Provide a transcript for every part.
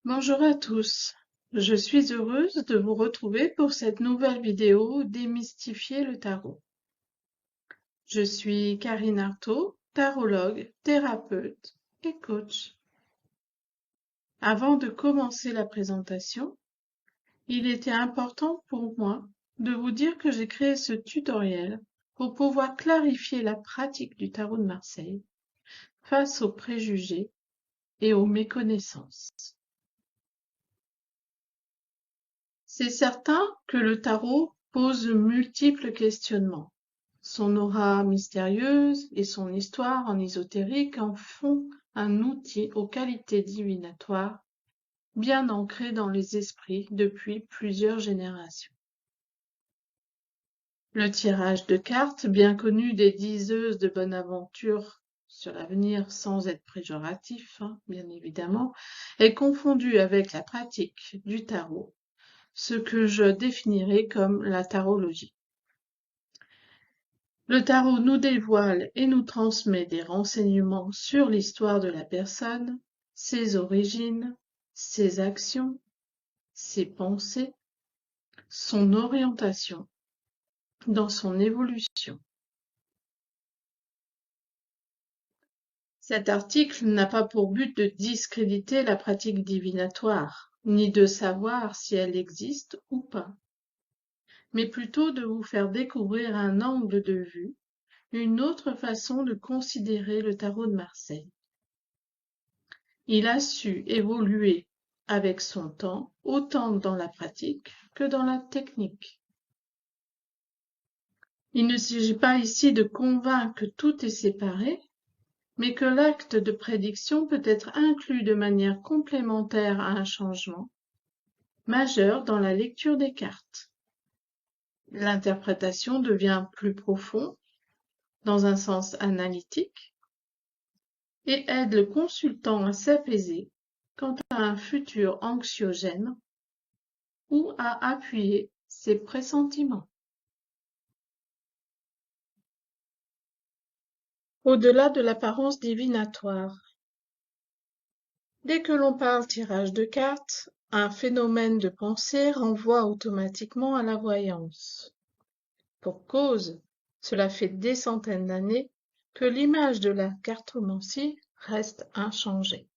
Bonjour à tous, je suis heureuse de vous retrouver pour cette nouvelle vidéo Démystifier le tarot. Je suis Karine Artaud, tarologue, thérapeute et coach. Avant de commencer la présentation, il était important pour moi de vous dire que j'ai créé ce tutoriel pour pouvoir clarifier la pratique du tarot de Marseille face aux préjugés et aux méconnaissances. C'est certain que le tarot pose multiples questionnements. Son aura mystérieuse et son histoire en ésotérique en font un outil aux qualités divinatoires bien ancré dans les esprits depuis plusieurs générations. Le tirage de cartes, bien connu des diseuses de bonne aventure sur l'avenir sans être péjoratif, bien évidemment, est confondu avec la pratique du tarot, ce que je définirais comme la tarologie. Le tarot nous dévoile et nous transmet des renseignements sur l'histoire de la personne, ses origines, ses actions, ses pensées, son orientation dans son évolution. Cet article n'a pas pour but de discréditer la pratique divinatoire, ni de savoir si elle existe ou pas, mais plutôt de vous faire découvrir un angle de vue, une autre façon de considérer le tarot de Marseille. Il a su évoluer avec son temps, autant dans la pratique que dans la technique. Il ne s'agit pas ici de convaincre que tout est séparé, mais que l'acte de prédiction peut être inclus de manière complémentaire à un changement majeur dans la lecture des cartes. L'interprétation devient plus profonde, dans un sens analytique, et aide le consultant à s'apaiser quant à un futur anxiogène ou à appuyer ses pressentiments. Au-delà de l'apparence divinatoire. Dès que l'on parle tirage de cartes, un phénomène de pensée renvoie automatiquement à la voyance. Pour cause, cela fait des centaines d'années que l'image de la cartomancie reste inchangée.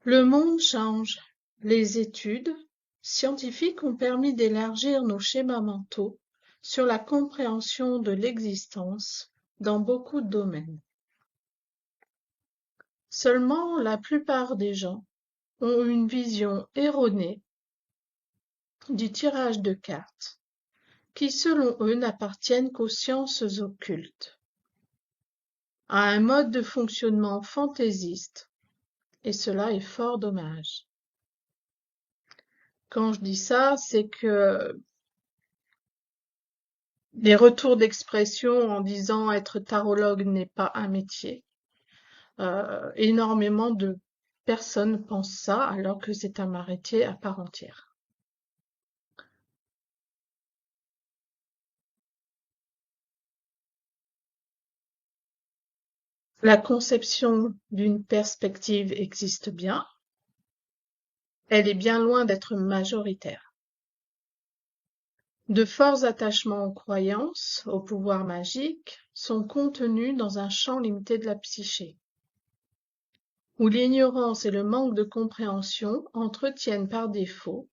Le monde change. Les études scientifiques ont permis d'élargir nos schémas mentaux sur la compréhension de l'existence dans beaucoup de domaines. Seulement, la plupart des gens ont une vision erronée du tirage de cartes, qui selon eux n'appartiennent qu'aux sciences occultes, à un mode de fonctionnement fantaisiste, et cela est fort dommage. Quand je dis ça, c'est que les retours d'expression en disant être tarologue n'est pas un métier. Énormément de personnes pensent ça alors que c'est un métier à part entière. La conception d'une perspective existe bien, elle est bien loin d'être majoritaire. De forts attachements aux croyances, au pouvoir magique, sont contenus dans un champ limité de la psyché, où l'ignorance et le manque de compréhension entretiennent par défaut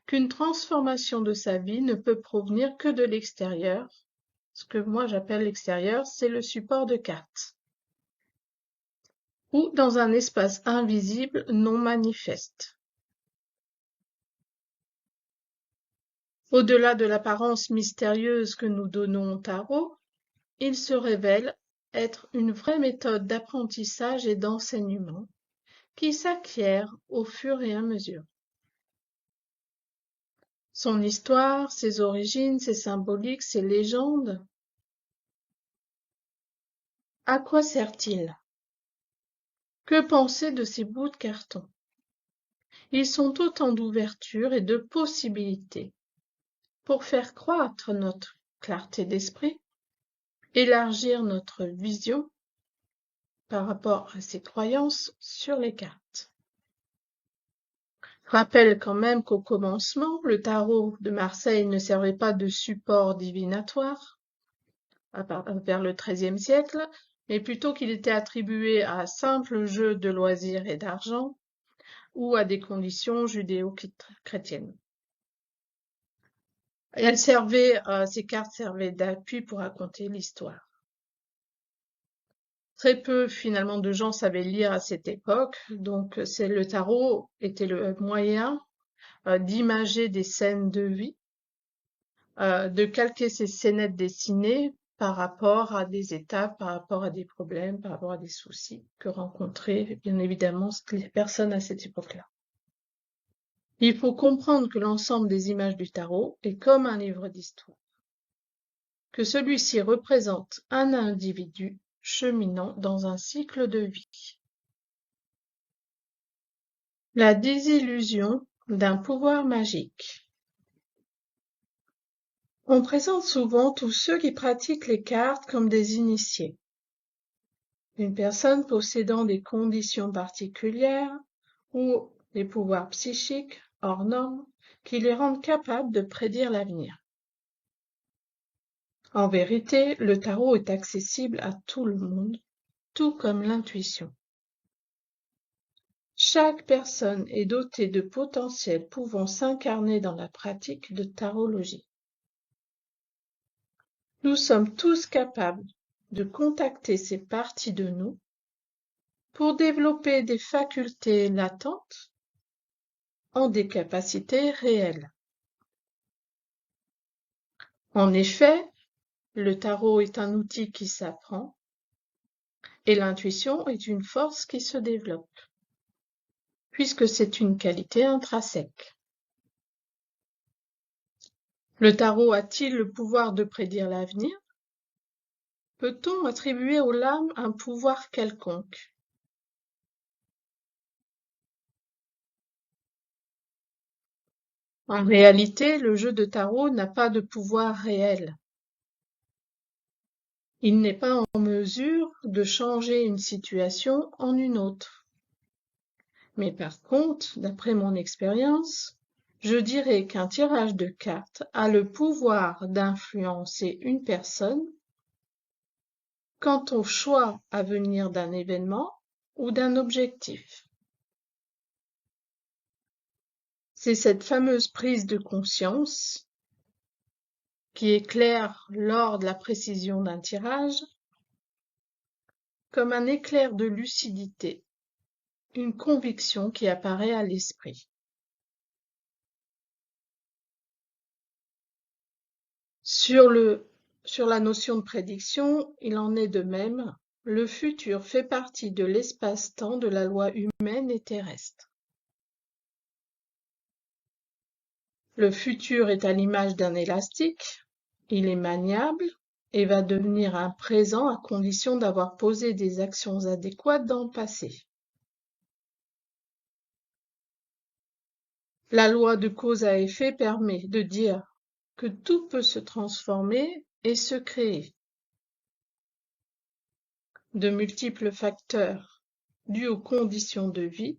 qu'une transformation de sa vie ne peut provenir que de l'extérieur. Ce que moi j'appelle l'extérieur, c'est le support de cartes, ou dans un espace invisible non manifeste. Au-delà de l'apparence mystérieuse que nous donnons au tarot, il se révèle être une vraie méthode d'apprentissage et d'enseignement qui s'acquiert au fur et à mesure. Son histoire, ses origines, ses symboliques, ses légendes. À quoi sert-il? Que penser de ces bouts de carton? Ils sont autant d'ouvertures et de possibilités pour faire croître notre clarté d'esprit, élargir notre vision par rapport à ses croyances sur les cartes. Rappelle quand même qu'au commencement, le tarot de Marseille ne servait pas de support divinatoire vers le XIIIe siècle, mais plutôt qu'il était attribué à simple jeu de loisirs et d'argent ou à des conditions judéo-chrétiennes. Ces cartes servaient d'appui pour raconter l'histoire. Très peu finalement de gens savaient lire à cette époque, donc le tarot était le moyen d'imager des scènes de vie, de calquer ces scénettes dessinées par rapport à des étapes, par rapport à des problèmes, par rapport à des soucis que rencontraient bien évidemment les personnes à cette époque-là. Il faut comprendre que l'ensemble des images du tarot est comme un livre d'histoire, que celui-ci représente un individu cheminant dans un cycle de vie. La désillusion d'un pouvoir magique. On présente souvent tous ceux qui pratiquent les cartes comme des initiés. Une personne possédant des conditions particulières ou des pouvoirs psychiques hors normes qui les rendent capables de prédire l'avenir. En vérité, le tarot est accessible à tout le monde, tout comme l'intuition. Chaque personne est dotée de potentiels pouvant s'incarner dans la pratique de tarologie. Nous sommes tous capables de contacter ces parties de nous pour développer des facultés latentes en des capacités réelles. En effet, le tarot est un outil qui s'apprend et l'intuition est une force qui se développe, puisque c'est une qualité intrinsèque. Le tarot a-t-il le pouvoir de prédire l'avenir? Peut-on attribuer aux lames un pouvoir quelconque? En réalité, le jeu de tarot n'a pas de pouvoir réel. Il n'est pas en mesure de changer une situation en une autre. Mais par contre, d'après mon expérience, je dirais qu'un tirage de cartes a le pouvoir d'influencer une personne quant au choix à venir d'un événement ou d'un objectif. C'est cette fameuse prise de conscience qui éclaire lors de la précision d'un tirage comme un éclair de lucidité, une conviction qui apparaît à l'esprit. Sur la notion de prédiction, il en est de même. Le futur fait partie de l'espace-temps de la loi humaine et terrestre. Le futur est à l'image d'un élastique, il est maniable et va devenir un présent à condition d'avoir posé des actions adéquates dans le passé. La loi de cause à effet permet de dire que tout peut se transformer et se créer. De multiples facteurs dus aux conditions de vie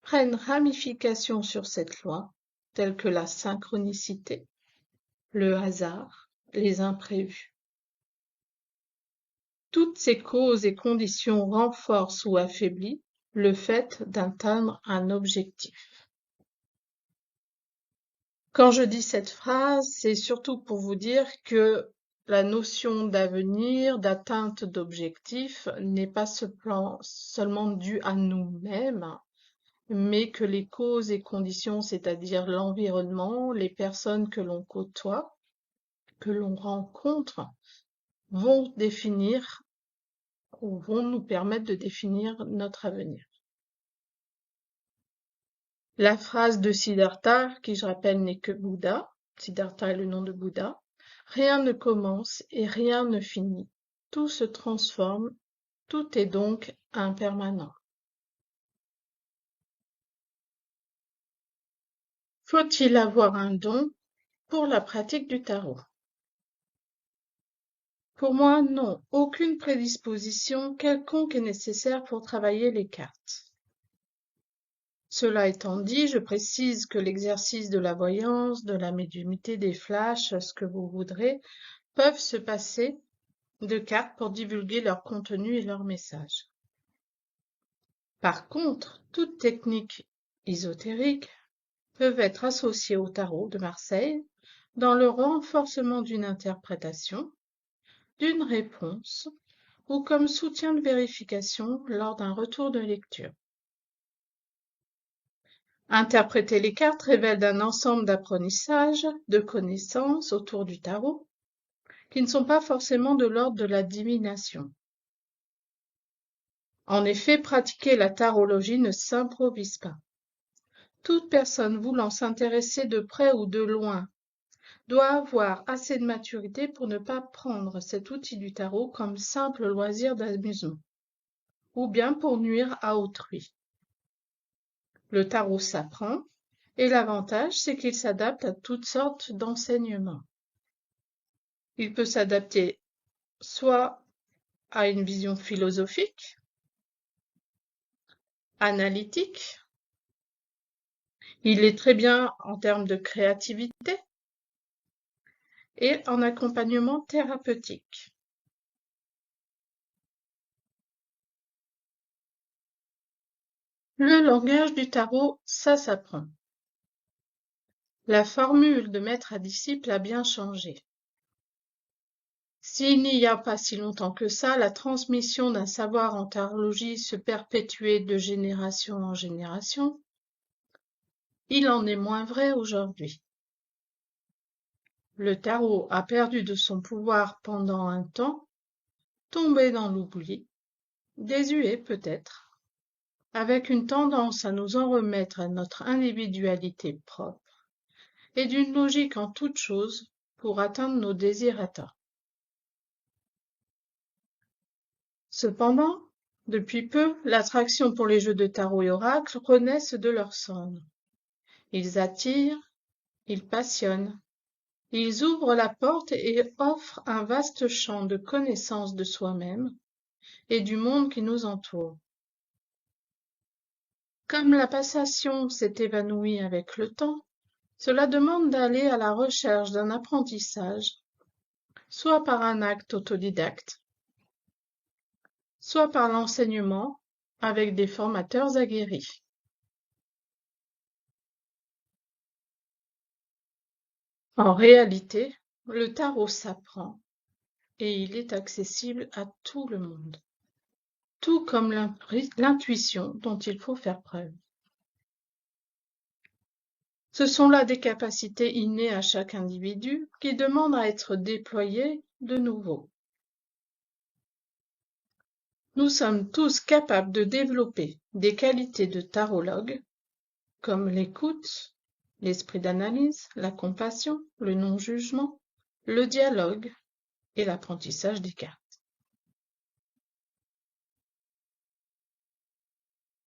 prennent ramification sur cette loi, telles que la synchronicité, le hasard, les imprévus. Toutes ces causes et conditions renforcent ou affaiblissent le fait d'atteindre un objectif. Quand je dis cette phrase, c'est surtout pour vous dire que la notion d'avenir, d'atteinte d'objectifs n'est pas seulement due à nous-mêmes, mais que les causes et conditions, c'est-à-dire l'environnement, les personnes que l'on côtoie, que l'on rencontre, vont définir ou vont nous permettre de définir notre avenir. La phrase de Siddhartha, qui je rappelle n'est que Bouddha, Siddhartha est le nom de Bouddha, rien ne commence et rien ne finit, tout se transforme, tout est donc impermanent. Faut-il avoir un don pour la pratique du tarot? Pour moi, non, aucune prédisposition quelconque est nécessaire pour travailler les cartes. Cela étant dit, je précise que l'exercice de la voyance, de la médiumnité, des flashs, ce que vous voudrez, peuvent se passer de cartes pour divulguer leur contenu et leur message. Par contre, toute technique ésotérique peuvent être associées au tarot de Marseille dans le renforcement d'une interprétation, d'une réponse ou comme soutien de vérification lors d'un retour de lecture. Interpréter les cartes révèle un ensemble d'apprentissages, de connaissances autour du tarot, qui ne sont pas forcément de l'ordre de la divination. En effet, pratiquer la tarologie ne s'improvise pas. Toute personne voulant s'intéresser de près ou de loin doit avoir assez de maturité pour ne pas prendre cet outil du tarot comme simple loisir d'amusement, ou bien pour nuire à autrui. Le tarot s'apprend, et l'avantage, c'est qu'il s'adapte à toutes sortes d'enseignements. Il peut s'adapter soit à une vision philosophique, analytique, il est très bien en termes de créativité et en accompagnement thérapeutique. Le langage du tarot, ça s'apprend. La formule de maître à disciple a bien changé. S'il n'y a pas si longtemps que ça, la transmission d'un savoir en tarologie se perpétuait de génération en génération, il en est moins vrai aujourd'hui. Le tarot a perdu de son pouvoir pendant un temps, tombé dans l'oubli, désuet peut-être, avec une tendance à nous en remettre à notre individualité propre et d'une logique en toute chose pour atteindre nos désirata. Cependant, depuis peu, l'attraction pour les jeux de tarot et oracle renaissent de leur cendre. Ils attirent, ils passionnent, ils ouvrent la porte et offrent un vaste champ de connaissance de soi-même et du monde qui nous entoure. Comme la passation s'est évanouie avec le temps, cela demande d'aller à la recherche d'un apprentissage, soit par un acte autodidacte, soit par l'enseignement avec des formateurs aguerris. En réalité, le tarot s'apprend et il est accessible à tout le monde, tout comme l'intuition dont il faut faire preuve. Ce sont là des capacités innées à chaque individu qui demandent à être déployées de nouveau. Nous sommes tous capables de développer des qualités de tarologue, comme l'écoute, l'esprit d'analyse, la compassion, le non-jugement, le dialogue et l'apprentissage des cartes.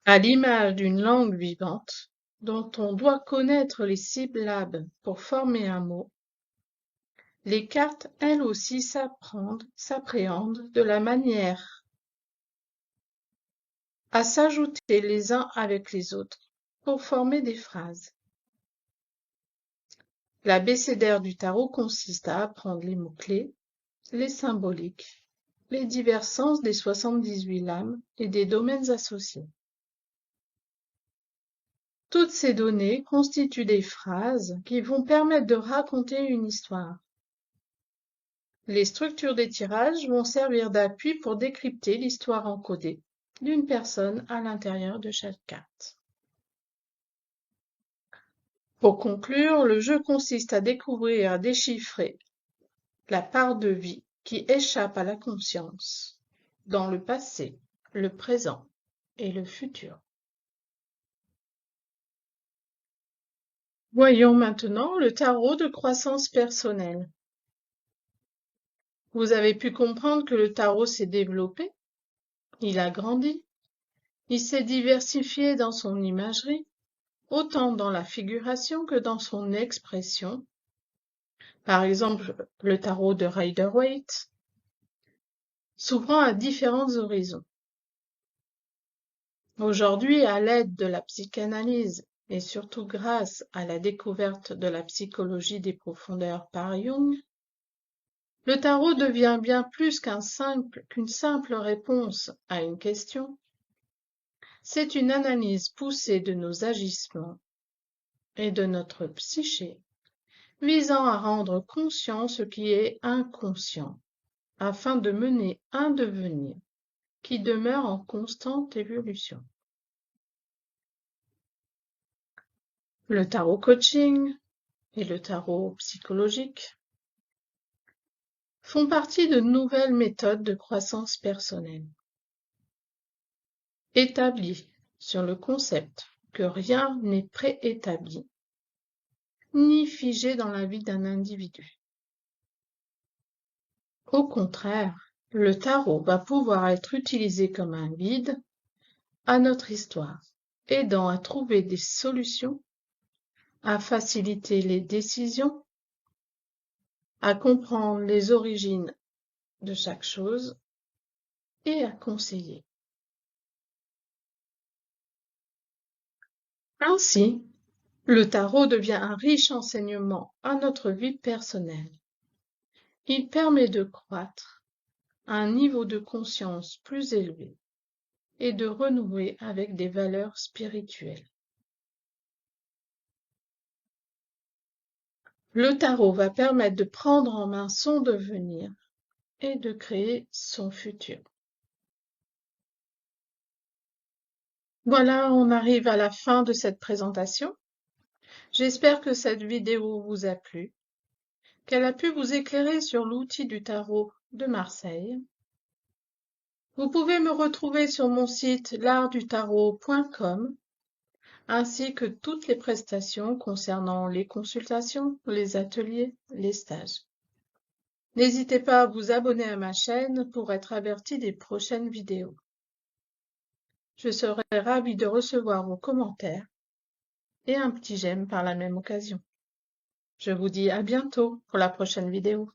À l'image d'une langue vivante, dont on doit connaître les syllabes pour former un mot, les cartes, elles aussi, s'appréhendent de la manière à s'ajouter les uns avec les autres pour former des phrases. L'abécédaire du tarot consiste à apprendre les mots-clés, les symboliques, les divers sens des 78 lames et des domaines associés. Toutes ces données constituent des phrases qui vont permettre de raconter une histoire. Les structures des tirages vont servir d'appui pour décrypter l'histoire encodée d'une personne à l'intérieur de chaque carte. Pour conclure, le jeu consiste à découvrir et à déchiffrer la part de vie qui échappe à la conscience dans le passé, le présent et le futur. Voyons maintenant le tarot de croissance personnelle. Vous avez pu comprendre que le tarot s'est développé, il a grandi, il s'est diversifié dans son imagerie, autant dans la figuration que dans son expression. Par exemple, le tarot de Rider-Waite s'ouvrant à différents horizons. Aujourd'hui, à l'aide de la psychanalyse et surtout grâce à la découverte de la psychologie des profondeurs par Jung, le tarot devient bien plus qu'une simple réponse à une question. C'est une analyse poussée de nos agissements et de notre psyché, visant à rendre conscient ce qui est inconscient, afin de mener un devenir qui demeure en constante évolution. Le tarot coaching et le tarot psychologique font partie de nouvelles méthodes de croissance personnelle, établies sur le concept que rien n'est préétabli, ni figé dans la vie d'un individu. Au contraire, le tarot va pouvoir être utilisé comme un guide à notre histoire, aidant à trouver des solutions, à faciliter les décisions, à comprendre les origines de chaque chose et à conseiller. Ainsi, le tarot devient un riche enseignement à notre vie personnelle. Il permet de croître à un niveau de conscience plus élevé et de renouer avec des valeurs spirituelles. Le tarot va permettre de prendre en main son devenir et de créer son futur. Voilà, on arrive à la fin de cette présentation. J'espère que cette vidéo vous a plu, qu'elle a pu vous éclairer sur l'outil du tarot de Marseille. Vous pouvez me retrouver sur mon site l'artdutarot.com ainsi que toutes les prestations concernant les consultations, les ateliers, les stages. N'hésitez pas à vous abonner à ma chaîne pour être averti des prochaines vidéos. Je serai ravie de recevoir vos commentaires et un petit j'aime par la même occasion. Je vous dis à bientôt pour la prochaine vidéo.